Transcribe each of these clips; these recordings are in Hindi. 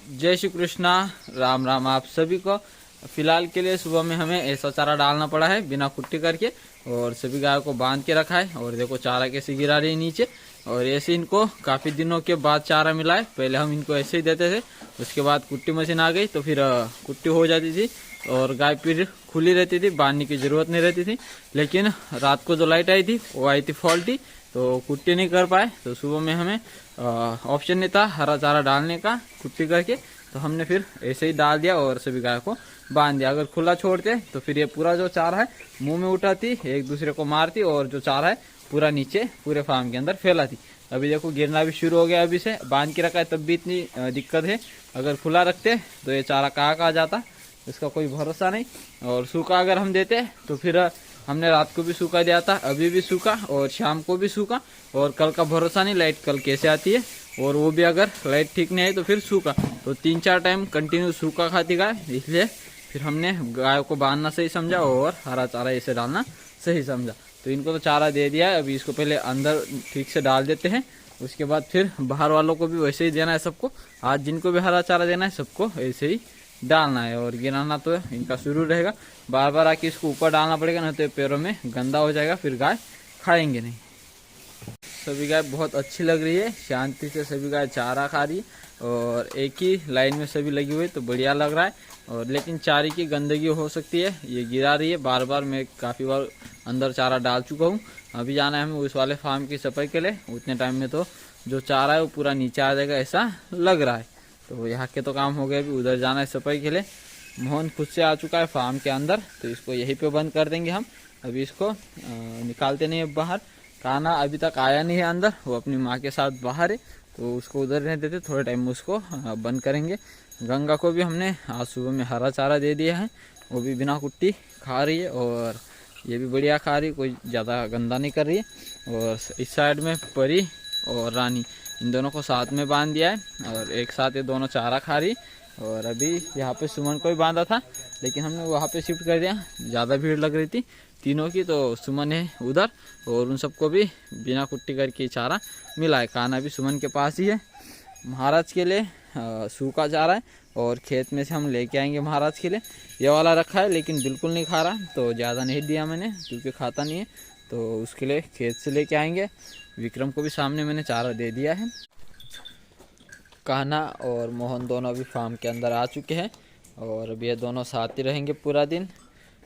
जय श्री कृष्णा, राम राम आप सभी को। फिलहाल के लिए सुबह में हमें ऐसा चारा डालना पड़ा है बिना कुट्टी करके, और सभी गायों को बांध के रखा है। और देखो चारा कैसे गिरा रही है नीचे, और ऐसे इनको काफ़ी दिनों के बाद चारा मिला है। पहले हम इनको ऐसे ही देते थे, उसके बाद कुट्टी मशीन आ गई तो फिर कुट्टी हो जाती थी और गाय फिर खुली रहती थी, बांधने की ज़रूरत नहीं रहती थी। लेकिन रात को जो लाइट आई थी वो आई थी फॉल्टी, तो कुट्टी नहीं कर पाए। तो सुबह में हमें ऑप्शन नहीं था हरा चारा डालने का कुट्टी करके, तो हमने फिर ऐसे ही डाल दिया और सभी गाय को बांध दिया। अगर खुला छोड़ते तो फिर ये पूरा जो चारा है मुंह में उठाती, एक दूसरे को मारती, और जो चारा है पूरा नीचे पूरे फार्म के अंदर फैलाती। अभी देखो गिरना भी शुरू हो गया, अभी से बांध के रखा है तब भी इतनी दिक्कत है। अगर खुला रखते तो ये चारा कहाँ जाता, इसका कोई भरोसा नहीं। और सूखा अगर हम देते तो फिर हमने रात को भी सूखा दिया था, अभी भी सूखा और शाम को भी सूखा, और कल का भरोसा नहीं लाइट कल कैसे आती है, और वो भी अगर लाइट ठीक नहीं आई तो फिर सूखा। तो 3-4 टाइम कंटिन्यू सूखा खाती गाय, इसलिए फिर हमने गाय को बांधना सही समझा और हरा चारा ऐसे डालना सही समझा। तो इनको तो चारा दे दिया है, अभी इसको पहले अंदर ठीक से डाल देते हैं, उसके बाद फिर बाहर वालों को भी वैसे ही देना है सबको। आज जिनको भी हरा चारा देना है सबको ऐसे ही डालना है, और गिराना तो इनका शुरू रहेगा। बार बार आके इसको ऊपर डालना पड़ेगा, नहीं तो पैरों में गंदा हो जाएगा, फिर गाय खाएंगे नहीं। सभी गाय बहुत अच्छी लग रही है, शांति से सभी गाय चारा खा रही है, और एक ही लाइन में सभी लगी हुई तो बढ़िया लग रहा है। और लेकिन चारे की गंदगी हो सकती है, ये गिरा रही है बार बार। मैं काफ़ी बार अंदर चारा डाल चुका हूँ। अभी जाना है हमें उस वाले फार्म की सफाई के लिए, उतने टाइम में तो जो चारा है वो पूरा नीचे आ जाएगा ऐसा लग रहा है। तो यहाँ के तो काम हो गया, अभी उधर जाना है सफाई के लिए। मोहन खुद से आ चुका है फार्म के अंदर, तो इसको यहीं पे बंद कर देंगे हम। अभी इसको निकालते नहीं है बाहर। कान्हा अभी तक आया नहीं है अंदर, वो अपनी माँ के साथ बाहर है, तो उसको उधर रहने देते, थोड़े टाइम में उसको बंद करेंगे। गंगा को भी हमने आज सुबह में हरा चारा दे दिया है, वो भी बिना कुट्टी खा रही है, और ये भी बढ़िया खा रही है, कोई ज़्यादा गंदा नहीं कर रही है। और इस साइड में परी और रानी, इन दोनों को साथ में बांध दिया है, और एक साथ ये दोनों चारा खा रही। और अभी यहाँ पे सुमन को भी बांधा था, लेकिन हमने वहाँ पे शिफ्ट कर दिया, ज़्यादा भीड़ लग रही थी तीनों की, तो सुमन है उधर, और उन सबको भी बिना कुट्टी करके चारा मिला है। कान्हा भी सुमन के पास ही है। महाराज के लिए सूखा चारा है, और खेत में से हम लेके आएंगे महाराज के लिए। ये वाला रखा है लेकिन बिल्कुल नहीं खा रहा, तो ज़्यादा नहीं दिया मैंने क्योंकि खाता नहीं है, तो उसके लिए खेत से लेके आएंगे। विक्रम को भी सामने मैंने चारा दे दिया है। कान्हा और मोहन दोनों अभी फार्म के अंदर आ चुके हैं, और अभी ये दोनों साथ ही रहेंगे पूरा दिन।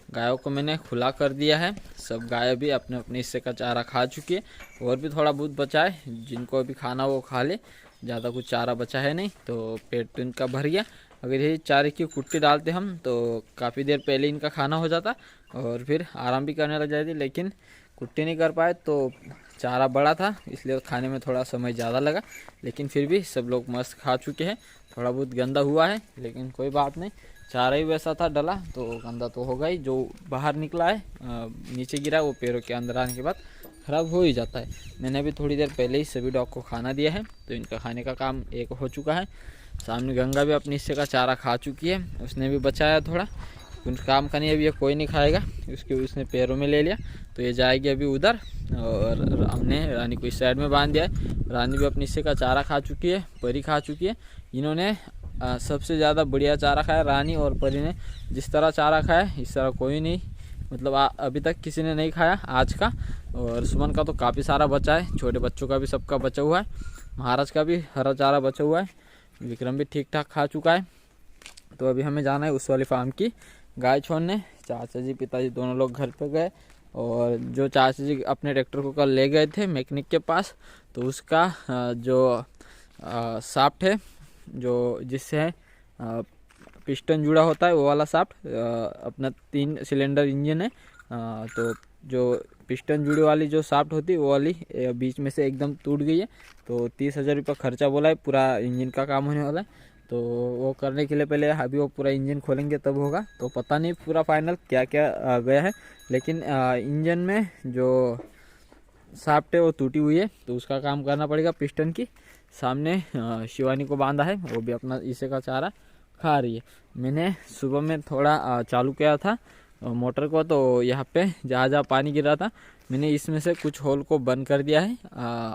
गायों को मैंने खुला कर दिया है, सब गाय भी अपने अपने हिस्से का चारा खा चुकी है, और भी थोड़ा बहुत बचा है, जिनको अभी खाना वो खा ले। ज़्यादा कुछ चारा बचा है नहीं, तो पेट तो इनका भर गया। अगर ये चारे की कुट्टी डालते हम तो काफ़ी देर पहले इनका खाना हो जाता, और फिर आराम भी करने लग जाती, लेकिन कुट्टी नहीं कर पाए तो चारा बड़ा था, इसलिए खाने में थोड़ा समय ज़्यादा लगा। लेकिन फिर भी सब लोग मस्त खा चुके हैं। थोड़ा बहुत गंदा हुआ है लेकिन कोई बात नहीं, चारा ही वैसा था डला, तो गंदा तो होगा ही। जो बाहर निकला है नीचे गिरा, वो पैरों के अंदर आने के बाद ख़राब हो ही जाता है। मैंने अभी थोड़ी देर पहले ही सभी डॉग को खाना दिया है, तो इनका खाने का काम एक हो चुका है। सामने गंगा भी अपने हिस्से का चारा खा चुकी है, उसने भी बचाया थोड़ा। कुछ काम का नहीं, अभी ये कोई नहीं खाएगा, उसने पैरों में ले लिया, तो ये जाएगी अभी उधर। और हमने रानी को इस साइड में बांध दिया है। रानी भी अपने हिस्से का चारा खा चुकी है, परी खा चुकी है। इन्होंने सबसे ज़्यादा बढ़िया चारा खाया, रानी और परी ने जिस तरह चारा खाया इस तरह कोई नहीं, मतलब अभी तक किसी ने नहीं खाया आज का। और सुमन का तो काफ़ी सारा बचा है, छोटे बच्चों का भी सबका बचा हुआ है, महाराज का भी हरा चारा बचा हुआ है, विक्रम भी ठीक ठाक खा चुका है। तो अभी हमें जाना है उस वाली फार्म की गाय छोड़ने। चाचा जी पिताजी दोनों लोग घर पे गए, और जो चाचा जी अपने ट्रैक्टर को कल ले गए थे मैकेनिक के पास, तो उसका जो शाफ्ट है, जो जिससे पिस्टन जुड़ा होता है, वो वाला शाफ्ट, अपना 3 सिलेंडर इंजन है, तो जो पिस्टन जुड़ी वाली जो शाफ्ट होती है वो वाली बीच में से एकदम टूट गई है। तो 30,000 रुपये खर्चा बोला है, पूरा इंजन का काम होने वाला है। तो वो करने के लिए पहले अभी वो पूरा इंजन खोलेंगे तब होगा, तो पता नहीं पूरा फाइनल क्या क्या गया है। लेकिन इंजन में जो शाफ्ट है वो टूटी हुई है, तो उसका काम करना पड़ेगा। पिस्टन की सामने शिवानी को बांधा है, वो भी अपना इसे का चारा खा रही है। मैंने सुबह में थोड़ा चालू किया था मोटर को, तो यहाँ पे जहाँ जहाँ पानी गिर रहा था मैंने इसमें से कुछ होल को बंद कर दिया है,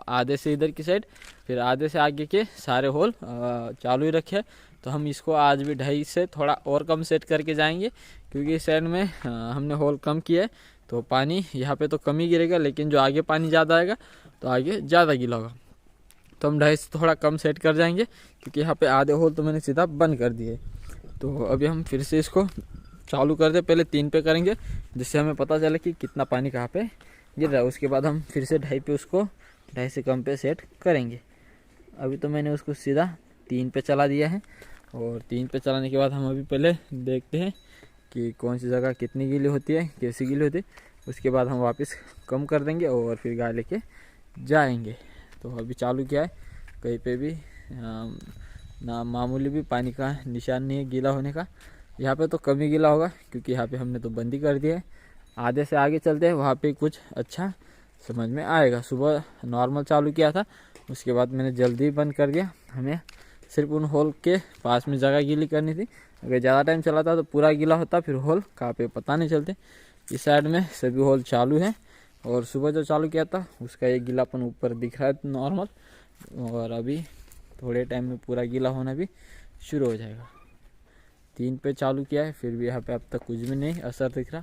आधे से इधर की साइड, फिर आधे से आगे के सारे होल चालू ही रखे। तो हम इसको आज भी 2.5 से थोड़ा और कम सेट करके जाएंगे, क्योंकि इस साइड में हमने होल कम किया है तो पानी यहाँ पे तो कम ही गिरेगा, लेकिन जो आगे पानी ज़्यादा आएगा तो आगे ज़्यादा गीला होगा। तो हम 2.5 से थोड़ा कम सेट कर जाएंगे, क्योंकि यहाँ पे आधे होल तो मैंने सीधा बंद कर दिए। तो अभी हम फिर से इसको चालू कर दे, पहले 3 पे करेंगे जिससे हमें पता चले कि कितना पानी कहाँ पे गिर रहा है। उसके बाद हम फिर से 2.5 पे उसको 2.5 से कम पे सेट करेंगे। अभी तो मैंने उसको सीधा 3 पे चला दिया है, और 3 पे चलाने के बाद हम अभी पहले देखते हैं कि कौन सी जगह कितनी गीली होती है, कैसी गीली होती है। उसके बाद हम वापस कम कर देंगे और फिर गाय लेके जाएंगे। तो अभी चालू किया है, कहीं पे भी ना मामूली भी पानी का निशान नहीं है गीला होने का। यहाँ पे तो कम ही गीला होगा, क्योंकि यहाँ पे हमने तो बंदी कर दिया है। आधे से आगे चलते हैं, वहाँ पे कुछ अच्छा समझ में आएगा। सुबह नॉर्मल चालू किया था, उसके बाद मैंने जल्दी बंद कर दिया। हमें सिर्फ उन होल के पास में जगह गीली करनी थी। अगर ज़्यादा टाइम चलाता तो पूरा गीला होता, फिर होल कहाँ पे पता नहीं चलते। इस साइड में सभी होल चालू हैं, और सुबह जो चालू किया था उसका एक गीलापन ऊपर दिख रहा है नॉर्मल, और अभी थोड़े टाइम में पूरा गीला होना भी शुरू हो जाएगा। 3 पे चालू किया है, फिर भी यहाँ पे अब तक कुछ भी नहीं असर दिख रहा।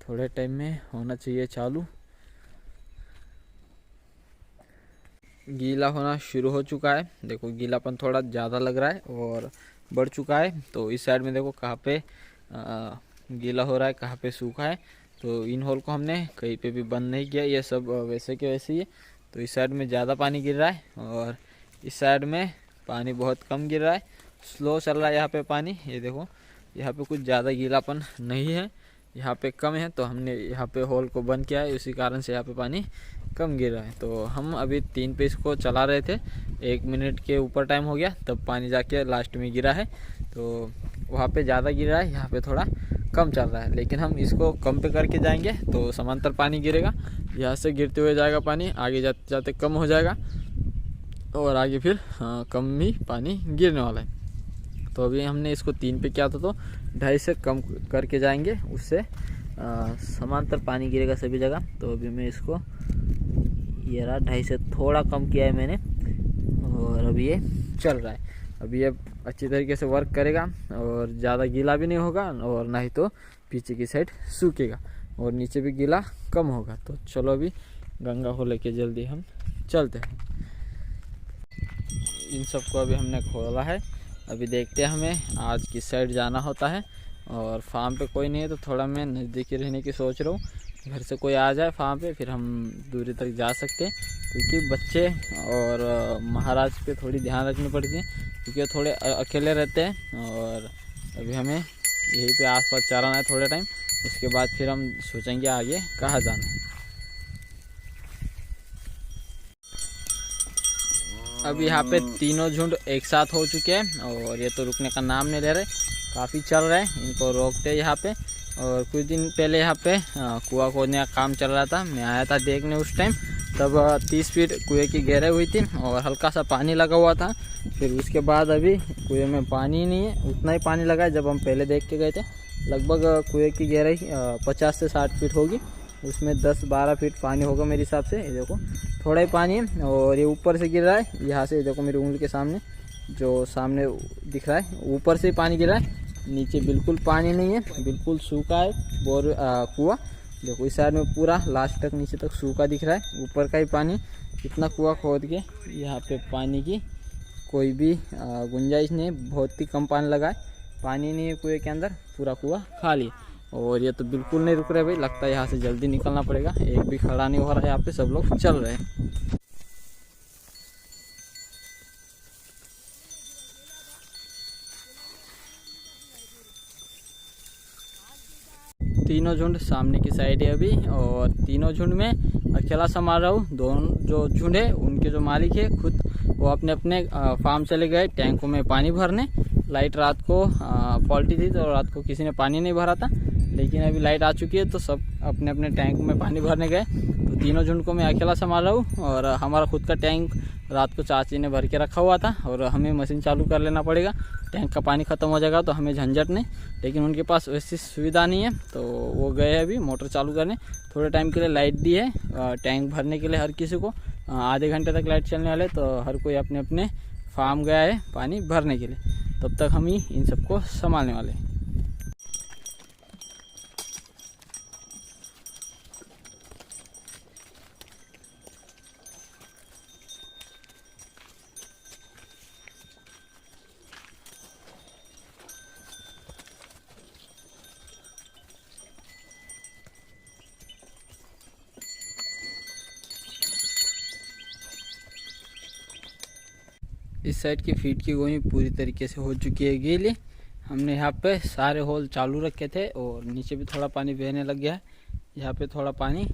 थोड़े टाइम में होना चाहिए चालू। गीला होना शुरू हो चुका है, देखो गीलापन थोड़ा ज़्यादा लग रहा है और बढ़ चुका है। तो इस साइड में देखो कहाँ पे गीला हो रहा है, कहाँ पे सूखा है। तो इन होल को हमने कहीं पे भी बंद नहीं किया, ये सब वैसे के वैसे ही है। तो इस साइड में ज़्यादा पानी गिर रहा है, और इस साइड में पानी बहुत कम गिर रहा है, स्लो चल रहा है यहाँ पे पानी। ये देखो यहाँ पे कुछ ज़्यादा गीलापन नहीं है, यहाँ पे कम है। तो हमने यहाँ पे होल को बंद किया है, उसी कारण से यहाँ पे पानी कम गिर रहा है। तो हम अभी 3 पे इसको चला रहे थे, 1 मिनट के ऊपर टाइम हो गया, तब पानी जाके लास्ट में गिरा है। तो वहाँ पे ज़्यादा गिर रहा है, यहाँ पे थोड़ा कम चल रहा है। लेकिन हम इसको कम पे करके जाएंगे तो समांतर पानी गिरेगा, यहाँ से गिरते हुए जाएगा पानी, आगे जाते जाते कम हो जाएगा, और आगे फिर कम ही पानी गिरने वाला है। तो अभी हमने इसको 3 पे किया था, तो 2.5 से कम करके जाएंगे, उससे समांतर पानी गिरेगा सभी जगह। तो अभी मैं इसको ये रहा 2.5 से थोड़ा कम किया है मैंने, और अभी ये चल रहा है। अभी ये अच्छी तरीके से वर्क करेगा, और ज़्यादा गीला भी नहीं होगा, और ना ही तो पीछे की साइड सूखेगा, और नीचे भी गीला कम होगा। तो चलो अभी गंगा को लेके जल्दी हम चलते हैं। इन सबको अभी हमने खोला है, अभी देखते हैं हमें आज किस साइड जाना होता है। और फार्म पे कोई नहीं है, तो थोड़ा मैं नज़दीकी रहने की सोच रहा हूँ। घर से कोई आ जाए फार्म पे, फिर हम दूरी तक जा सकते हैं, क्योंकि बच्चे और महाराज पे थोड़ी ध्यान रखनी पड़ती है, क्योंकि वो थोड़े अकेले रहते हैं। और अभी हमें यहीं पे आसपास चलाना है थोड़े टाइम, उसके बाद फिर हम सोचेंगे आगे कहाँ जाना है। अभी यहाँ पे तीनों झुंड एक साथ हो चुके हैं, और ये तो रुकने का नाम नहीं ले रहे, काफ़ी चल रहे हैं। इनको रोकते हैं यहाँ पे। और कुछ दिन पहले यहाँ पे कुआं खोदने का काम चल रहा था, मैं आया था देखने उस टाइम, तब 30 फीट कुएं की गहराई हुई थी, और हल्का सा पानी लगा हुआ था। फिर उसके बाद अभी कुएं में पानी ही नहीं है, उतना ही पानी लगा है जब हम पहले देख के गए थे। लगभग कुएं की गहराई 50 से 60 फीट होगी, उसमें 10-12 फीट पानी होगा मेरे हिसाब से। ये देखो थोड़ा ही पानी है, और ये ऊपर से गिर रहा है, यहाँ से देखो मेरी उंगली के सामने जो सामने दिख रहा है, ऊपर से पानी गिर रहा है, नीचे बिल्कुल पानी नहीं है, बिल्कुल सूखा है बोर कुआं। देखो इस साइड में पूरा लास्ट तक नीचे तक सूखा दिख रहा है, ऊपर का ही पानी। इतना कुआं खोद के यहाँ पे पानी की कोई भी गुंजाइश नहीं है, बहुत ही कम पानी लगा है, पानी नहीं है कुएं के अंदर, पूरा कुआं खाली। और ये तो बिल्कुल नहीं रुक रहे भाई, लगता है यहाँ से जल्दी निकलना पड़ेगा। एक भी खड़ा नहीं हो रहा है, यहाँ पे सब लोग चल रहे हैं। तीनों झुंड सामने की साइड है अभी, और तीनों झुंड में अकेला संभाल रहा हूँ। दोनों जो झुंड है उनके जो मालिक है खुद वो अपने अपने फार्म चले गए टैंकों में पानी भरने। लाइट रात को फॉल्टी थी, तो रात को किसी ने पानी नहीं भरा था, लेकिन अभी लाइट आ चुकी है तो सब अपने अपने टैंक में पानी भरने गए। तो तीनों झुंड को मैं अकेला संभाल रहा हूँ, और हमारा खुद का टैंक रात को चाची ने भर के रखा हुआ था, और हमें मशीन चालू कर लेना पड़ेगा। टैंक का पानी ख़त्म हो जाएगा तो हमें झंझट नहीं, लेकिन उनके पास वैसी सुविधा नहीं है, तो वो गए अभी मोटर चालू करने। थोड़े टाइम के लिए लाइट दी है टैंक भरने के लिए हर किसी को, आधे घंटे तक लाइट चलने वाले, तो हर कोई अपने अपने फार्म गया है पानी भरने के लिए। तब तक हम ही इन सबको संभालने वाले हैं। इस साइड की फीड की गोनी पूरी तरीके से हो चुकी है गीली। हमने यहाँ पे सारे होल चालू रखे थे और नीचे भी थोड़ा पानी बहने लग गया है। यहाँ पे थोड़ा पानी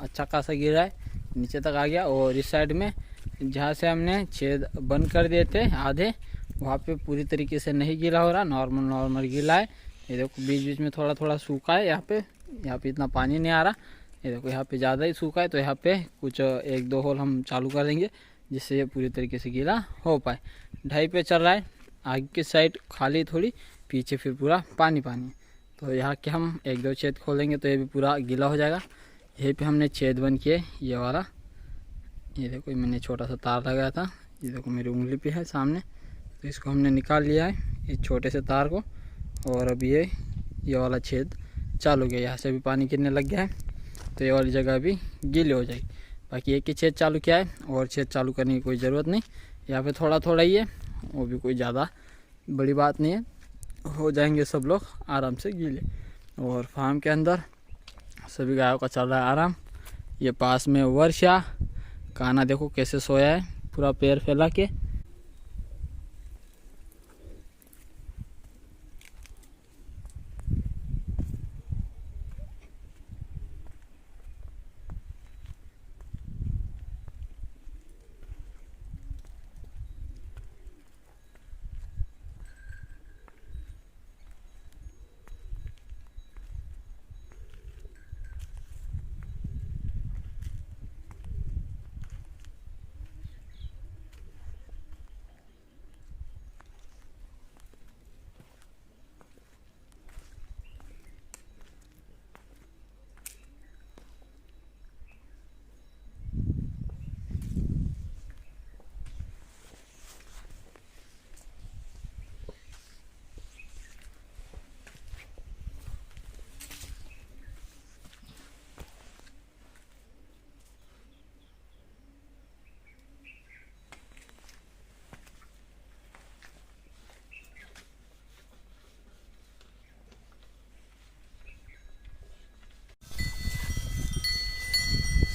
अच्छा खासा गिरा है, नीचे तक आ गया। और इस साइड में जहाँ से हमने छेद बंद कर दिए थे आधे, वहाँ पे पूरी तरीके से नहीं गीला हो रहा, नॉर्मल गीला है। ये देखो बीच बीच में थोड़ा थोड़ा सूखा है। यहाँ पे इतना पानी नहीं आ रहा। ये देखो यहाँ पे ज़्यादा ही सूखा है, तो यहाँ पे कुछ 1-2 होल हम चालू कर देंगे जिससे ये पूरी तरीके से गीला हो पाए। 2.5 पे चल रहा है, आगे की साइड खाली थोड़ी, पीछे फिर पूरा पानी। तो यहाँ के हम 1-2 छेद खोलेंगे तो ये भी पूरा गीला हो जाएगा। यहीं पे हमने छेद बंद किए, ये वाला। ये देखो मैंने छोटा सा तार लगाया था, ये देखो मेरी उंगली पे है सामने, तो इसको हमने निकाल लिया है इस छोटे से तार को। और अभी ये वाला छेद चालू हो गया, यहाँ से भी पानी गिरने लग गया है, तो ये वाली जगह भी गीली हो जाएगी। बाकी एक ही छेद चालू किया है और छेद चालू करने की कोई ज़रूरत नहीं। यहाँ पे थोड़ा ही है, वो भी कोई ज़्यादा बड़ी बात नहीं है, हो जाएंगे सब लोग आराम से गीले। और फार्म के अंदर सभी गायों का चल रहा है आराम। ये पास में वर्षा, काना देखो कैसे सोया है पूरा पैर फैला के।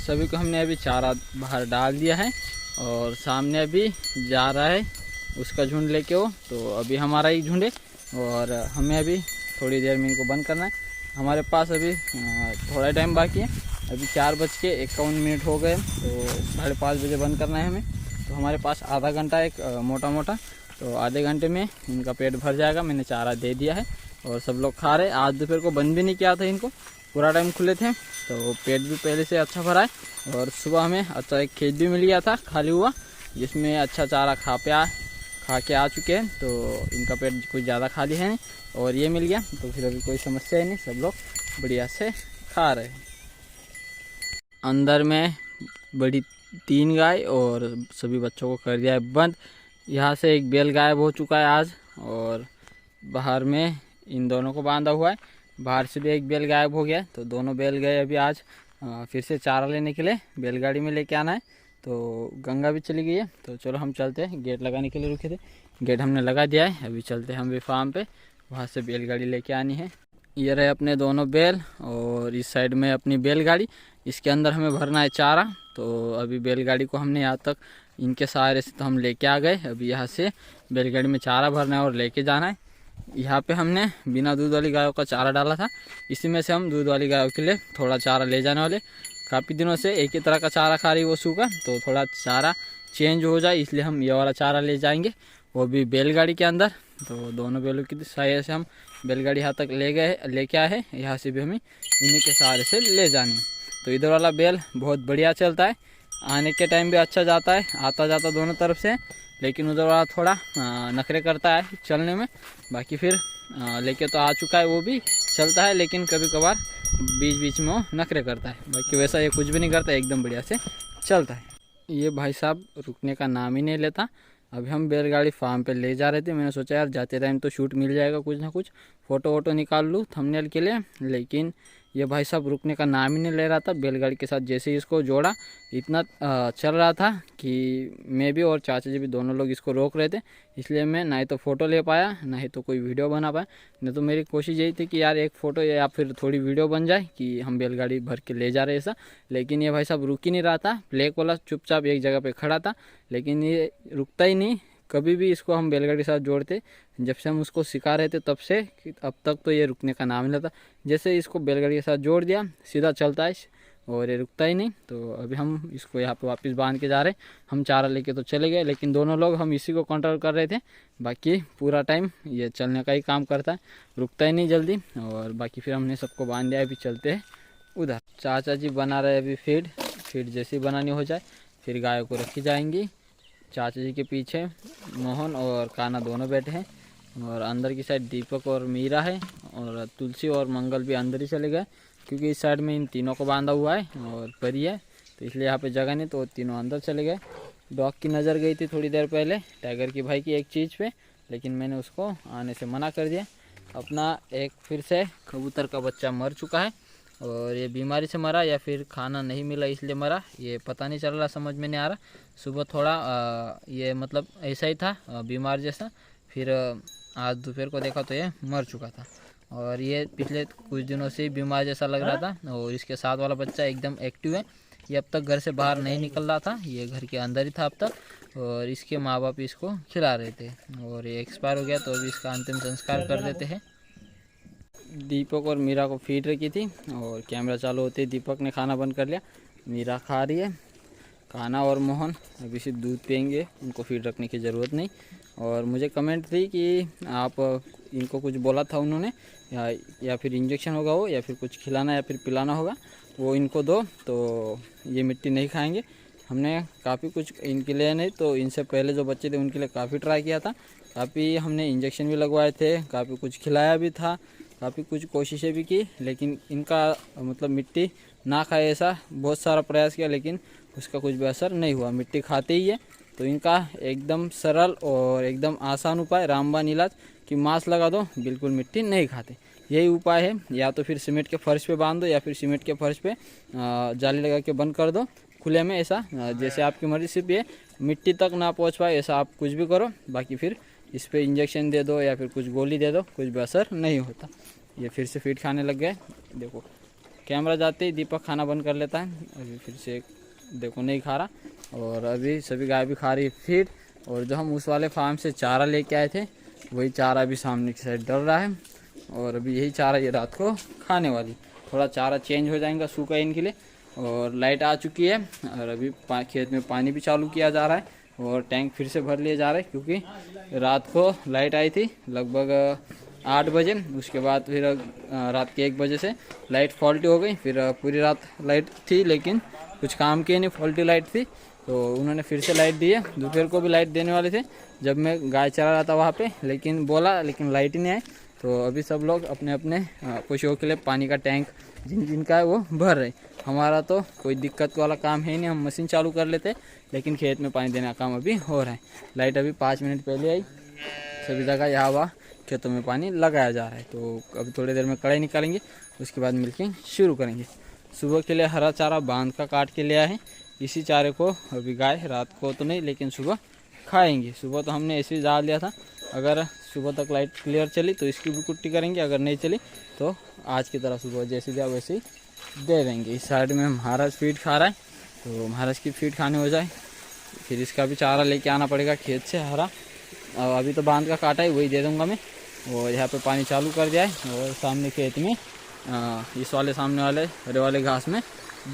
सभी को हमने अभी चारा बाहर डाल दिया है और सामने अभी जा रहा है उसका झुंड लेके वो, तो अभी हमारा ही झुंड है और हमें अभी थोड़ी देर में इनको बंद करना है। हमारे पास अभी थोड़ा टाइम बाकी है, अभी 4:51 हो गए, तो 5:30 बजे बंद करना है हमें। तो हमारे पास आधा घंटा एक मोटा, तो आधे घंटे में इनका पेट भर जाएगा। मैंने चारा दे दिया है और सब लोग खा रहे। आज दोपहर को बंद भी नहीं किया था इनको, पूरा टाइम खुले थे, तो पेट भी पहले से अच्छा भरा है। और सुबह हमें अच्छा एक खेत भी मिल गया था खाली हुआ, जिसमें अच्छा चारा खा के आ चुके हैं, तो इनका पेट कुछ ज़्यादा खाली है नहीं और ये मिल गया, तो फिर अभी कोई समस्या ही नहीं, सब लोग बढ़िया से खा रहे हैं। अंदर में बड़ी 3 गाय और सभी बच्चों को कर दिया है बंद। यहाँ से एक बैल गायब हो चुका है आज, और बाहर में इन दोनों को बांधा हुआ है। बाहर से भी एक बैल गायब हो गया, तो दोनों बैल गए अभी आज फिर से चारा लेने के लिए, बैलगाड़ी में लेके आना है। तो गंगा भी चली गई है, तो चलो हम चलते हैं। गेट लगाने के लिए रुके थे, गेट हमने लगा दिया है, अभी चलते हैं हम भी फार्म पे, वहाँ से बैलगाड़ी लेके आनी है। ये रहे अपने दोनों बैल और इस साइड में अपनी बैलगाड़ी, इसके अंदर हमें भरना है चारा। तो अभी बैलगाड़ी को हमने यहाँ तक इनके सहारे से तो हम लेके आ गए, अभी यहाँ से बैलगाड़ी में चारा भरना है और लेके जाना है। यहाँ पे हमने बिना दूध वाली गायों का चारा डाला था, इसी में से हम दूध वाली गायों के लिए थोड़ा चारा ले जाने वाले। काफ़ी दिनों से एक ही तरह का चारा खा रही वो सूखा, तो थोड़ा चारा चेंज हो जाए इसलिए हम ये वाला चारा ले जाएंगे, वो भी बैलगाड़ी के अंदर। तो दोनों बैलों की सहायता से हम बैलगाड़ी यहाँ तक लेके आए हैं, यहाँ से भी हमें इन्हीं के सहारे से ले जानी है। तो इधर वाला बैल बहुत बढ़िया चलता है, आने के टाइम भी अच्छा जाता है, आता जाता दोनों तरफ से, लेकिन उधर वाला थोड़ा नखरे करता है चलने में। बाकी फिर लेके तो आ चुका है, वो भी चलता है, लेकिन कभी कभार बीच बीच में वो नखरे करता है। बाकी वैसा ये कुछ भी नहीं करता, एकदम बढ़िया से चलता है। ये भाई साहब रुकने का नाम ही नहीं लेता, अभी हम बैलगाड़ी फार्म पे ले जा रहे थे। मैंने सोचा यार जाते टाइम तो शूट मिल जाएगा, कुछ ना कुछ फ़ोटो वोटो निकाल लूँ थंबनेल के लिए, लेकिन ये भाई साहब रुकने का नाम ही नहीं ले रहा था। बैलगाड़ी के साथ जैसे ही इसको जोड़ा इतना चल रहा था कि मैं भी और चाचा जी भी दोनों लोग इसको रोक रहे थे, इसलिए मैं ना ही तो फ़ोटो ले पाया ना ही तो कोई वीडियो बना पाया। नहीं तो मेरी कोशिश यही थी कि यार एक फ़ोटो या फिर थोड़ी वीडियो बन जाए कि हम बैलगाड़ी भर के ले जा रहे ऐसा। लेकिन ये भाई साहब रुक ही नहीं रहा था, ब्लैक वाला चुपचाप एक जगह पर खड़ा था, लेकिन ये रुकता ही नहीं। कभी भी इसको हम बैलगाड़ी के साथ जोड़ते, जब से हम उसको सिखा रहे थे तब से अब तक तो ये रुकने का नाम नहीं लेता। जैसे इसको बैलगाड़ी के साथ जोड़ दिया सीधा चलता है और ये रुकता ही नहीं। तो अभी हम इसको यहाँ पे वापस बांध के जा रहे। हम चारा लेके तो चले गए, लेकिन दोनों लोग हम इसी को कंट्रोल कर रहे थे। बाकी पूरा टाइम ये चलने का ही काम करता है, रुकता ही नहीं जल्दी। और बाकी फिर हमने सबको बांध दिया, अभी चलते हैं उधर। चाचा जी बना रहे अभी फीड जैसी बनानी हो जाए फिर गायों को रखी जाएंगी। चाचा जी के पीछे मोहन और काना दोनों बैठे हैं और अंदर की साइड दीपक और मीरा है और तुलसी और मंगल भी अंदर ही चले गए, क्योंकि इस साइड में इन तीनों को बांधा हुआ है और परी है, तो इसलिए यहाँ पे जगह नहीं, तो तीनों अंदर चले गए। डॉग की नज़र गई थी थोड़ी देर पहले टाइगर की भाई की एक चीज़ पे, लेकिन मैंने उसको आने से मना कर दिया। अपना एक फिर से कबूतर का बच्चा मर चुका है और ये बीमारी से मरा या फिर खाना नहीं मिला इसलिए मरा, ये पता नहीं चल रहा, समझ में नहीं आ रहा। सुबह थोड़ा ये मतलब ऐसा ही था बीमार जैसा, फिर आज दोपहर को देखा तो ये मर चुका था। और ये पिछले कुछ दिनों से बीमार जैसा लग रहा था। और इसके साथ वाला बच्चा एकदम एक्टिव है, ये अब तक घर से बाहर नहीं निकल रहा था, ये घर के अंदर ही था अब तक। और इसके माँ बाप इसको खिला रहे थे और ये एक्सपायर हो गया, तो अभी इसका अंतिम संस्कार कर देते हैं। दीपक और मीरा को फीड रखी थी और कैमरा चालू होते ही दीपक ने खाना बंद कर लिया। मीरा खा रही है, काना और मोहन अभी सिर्फ दूध पियेंगे, उनको फीड रखने की ज़रूरत नहीं। और मुझे कमेंट थी कि आप इनको कुछ बोला था उन्होंने या फिर इंजेक्शन होगा वो या फिर कुछ खिलाना या फिर पिलाना होगा वो इनको दो, तो ये मिट्टी नहीं खाएंगे। हमने काफ़ी कुछ इनके लिए नहीं तो इनसे पहले जो बच्चे थे उनके लिए काफ़ी ट्राई किया था, काफ़ी हमने इंजेक्शन भी लगवाए थे, काफ़ी कुछ खिलाया भी था, काफ़ी कुछ कोशिशें भी की, लेकिन इनका मतलब मिट्टी ना खाए ऐसा बहुत सारा प्रयास किया, लेकिन उसका कुछ भी असर नहीं हुआ। मिट्टी खाते ही है, तो इनका एकदम सरल और एकदम आसान उपाय रामबाण इलाज कि मांस लगा दो, बिल्कुल मिट्टी नहीं खाते। यही उपाय है, या तो फिर सीमेंट के फर्श पे बांध दो या फिर सीमेंट के फर्श पे जाली लगा के बंद कर दो खुले में, ऐसा जैसे आपकी मर्जी। सिर्फ ये मिट्टी तक ना पहुँच पाए ऐसा आप कुछ भी करो, बाकी फिर इस पर इंजेक्शन दे दो या फिर कुछ गोली दे दो, कुछ भी असर नहीं होता। ये फिर से फीड खाने लग गए। देखो कैमरा जाते ही दीपक खाना बंद कर लेता है, अभी फिर से देखो नहीं खा रहा। और अभी सभी गाय भी खा रही है फीड। और जो हम उस वाले फार्म से चारा लेके आए थे वही चारा भी सामने की साइड डल रहा है और अभी यही चारा ये रात को खाने वाली। थोड़ा चारा चेंज हो जाएगा सूखा इनके लिए। और लाइट आ चुकी है और अभी खेत में पानी भी चालू किया जा रहा है और टैंक फिर से भर लिए जा रहे हैं, क्योंकि रात को लाइट आई थी लगभग 8 बजे, उसके बाद फिर रात के 1 बजे से लाइट फॉल्टी हो गई। फिर पूरी रात लाइट थी लेकिन कुछ काम की नहीं, फॉल्टी लाइट थी, तो उन्होंने फिर से लाइट दी है। दोपहर को भी लाइट देने वाले थे जब मैं गाय चरा रहा था वहाँ पे, लेकिन लाइट ही नहीं आई। तो अभी सब लोग अपने अपने पशुओं के लिए पानी का टैंक जिनका है वो भर रहे। हमारा तो कोई दिक्कत वाला काम है नहीं, हम मशीन चालू कर लेते, लेकिन खेत में पानी देने का काम अभी हो रहा है। लाइट अभी 5 मिनट पहले आई, सभी जगह यहाँ वहाँ खेतों में पानी लगाया जा रहा है। तो अभी थोड़ी देर में कढ़ाई निकालेंगे, उसके बाद मिल्किंग शुरू करेंगे। सुबह के लिए हरा चारा बांध का काट के ले आए हैं, इसी चारे को अभी गाय रात को तो नहीं लेकिन सुबह खाएंगे। सुबह तो हमने ऐसे ही डाल दिया था, अगर सुबह तक लाइट क्लियर चली तो इसकी भी कुट्टी करेंगे, अगर नहीं चली तो आज की तरह सुबह जैसे दिया वैसे ही दे देंगे। इस साइड में महाराज फीड खा रहा है, तो महाराज की फीड खाने हो जाए फिर इसका भी चारा लेके आना पड़ेगा खेत से हरा। अभी तो बांध का काटा है वही दे दूंगा मैं। और यहाँ पे पानी चालू कर दिया है और सामने खेत में इस वाले सामने वाले हरे वाले घास में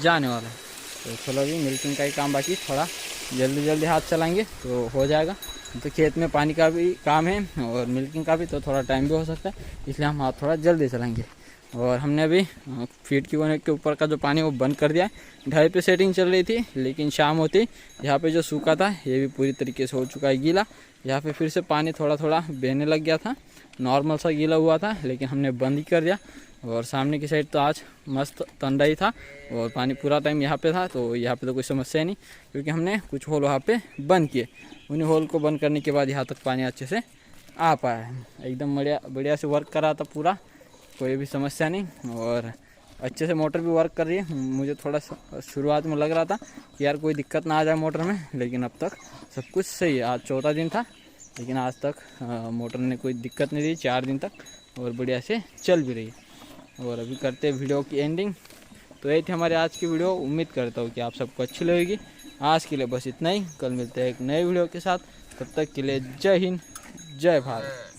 जाने वाला है। तो चलो अभी मिल्किंग का ही काम बाकी, थोड़ा जल्दी हाथ चलाएंगे तो हो जाएगा। तो खेत में पानी का भी काम है और मिल्किंग का भी, तो थोड़ा टाइम भी हो सकता है, इसलिए हम हाथ थोड़ा जल्दी चलाएंगे। और हमने अभी फीड की कोने के ऊपर का जो पानी वो बंद कर दिया है। 2:30 पे सेटिंग चल रही थी, लेकिन शाम होती यहाँ पे जो सूखा था ये भी पूरी तरीके से हो चुका है गीला। यहाँ पे फिर से पानी थोड़ा थोड़ा बहने लग गया था, नॉर्मल सा गीला हुआ था, लेकिन हमने बंद ही कर दिया। और सामने की साइड तो आज मस्त ठंडा ही था और पानी पूरा टाइम यहाँ पे था, तो यहाँ पे तो कोई समस्या नहीं, क्योंकि हमने कुछ होल वहाँ पे बंद किए। उन्हीं होल को बंद करने के बाद यहाँ तक पानी अच्छे से आ पाया है। एकदम बढ़िया से वर्क कर रहा था पूरा, कोई भी समस्या नहीं और अच्छे से मोटर भी वर्क कर रही है। मुझे थोड़ा शुरुआत में लग रहा था कि यार कोई दिक्कत ना आ जाए मोटर में, लेकिन अब तक सब कुछ सही है। आज चौथा दिन था, लेकिन आज तक मोटर ने कोई दिक्कत नहीं दी 4 दिन तक, और बढ़िया से चल भी रही है। और अभी करते हैं वीडियो की एंडिंग। तो ये थी हमारे आज की वीडियो। उम्मीद करता हूँ कि आप सबको अच्छी लगेगी। आज के लिए बस इतना ही, कल मिलते हैं एक नए वीडियो के साथ। तब तक के लिए जय हिंद, जय भारत।